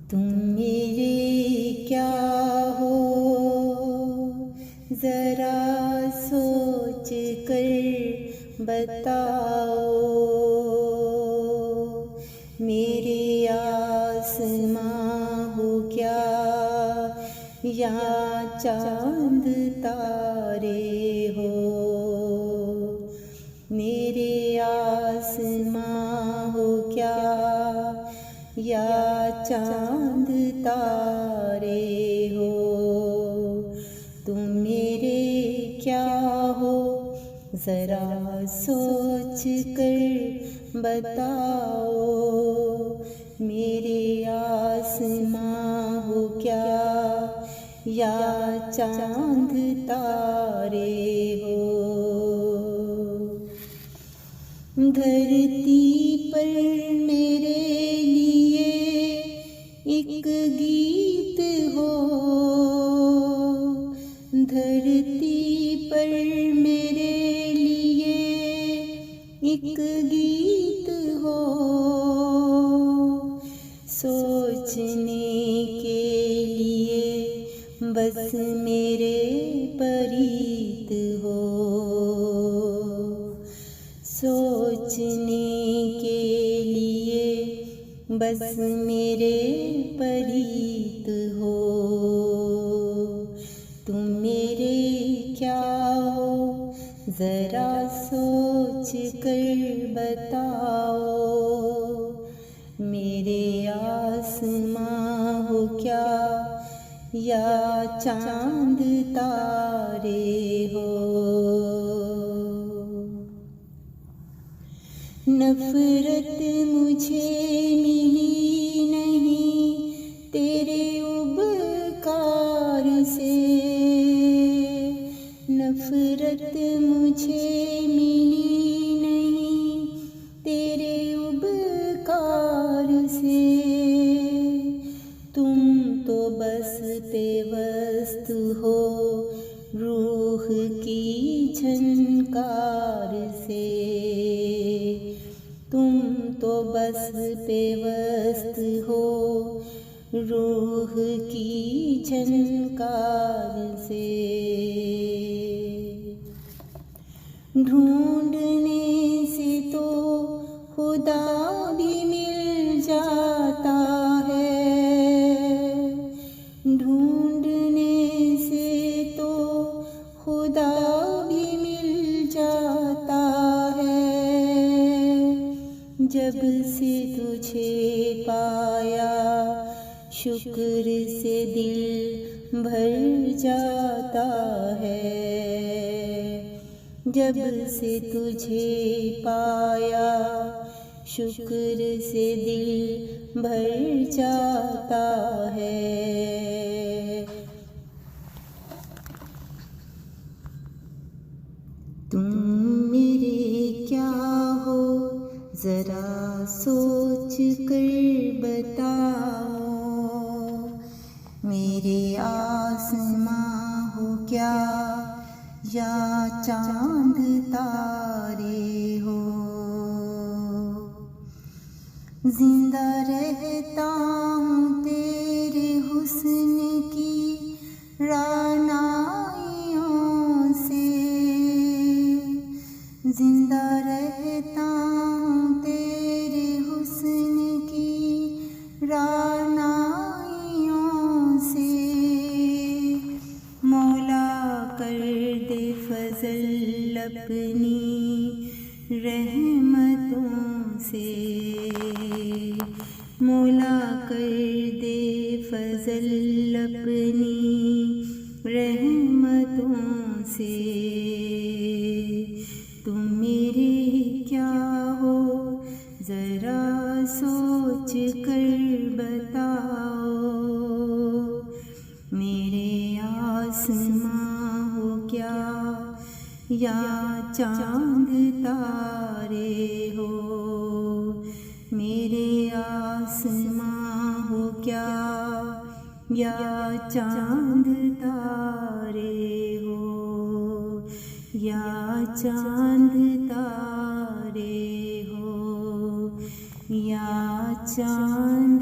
तुम मेरे क्या हो जरा सोच कर बताओ। मेरे आसमां हो क्या या चांद तारे हो। मेरे आसमां हो क्या या चांद तारे हो। तुम मेरे क्या हो जरा सोच कर बताओ। मेरे आसमां हो क्या या चांद तारे हो। धरती पर मेरे लिए एक गीत हो। धरती पर मेरे लिए एक गीत हो। सोचने के लिए बस मेरे परीत हो। सोचने के लिए बस मेरे परीत हो। तुम मेरे क्या हो जरा सोच कर बताओ। मेरे आसमां हो क्या या चांद तारे हो। नफरत मुझे मिली नहीं तेरे उपकार से। नफरत मुझे मिली नहीं तेरे उपकार से। तुम तो बस पेवस्त हो रूह की झनकार से। तुम तो बस पेवस्त हो रूह की झनकार से। ढूंढने से तो खुदा भी मिल जाता है। ढूंढने से तो खुदा भी मिल जाता है। जब से तुझे पाया शुक्र से दिल भर जाता है। जब से तुझे पाया शुक्र से दिल भर जाता है। तुम मेरे क्या हो जरा सोच कर बताओ। मेरे आसमां हो क्या या चांद तारे हो। जिंदा रहता हूँ तेरे हुस्न की रानाइयों से। जिंदा रहता हूँ तेरे हुस्न की रानाइयों से। मौला कर दे फजल अपनी रहमतों से। मौला कर दे फजल अपनी रहमतों से। तुम मेरे क्या हो जरा सोच कर बताओ। मेरे आसमां हो क्या या चांद तारे हो। मेरे आसमां हो क्या या चांद तारे हो। या चांद तारे हो या चांद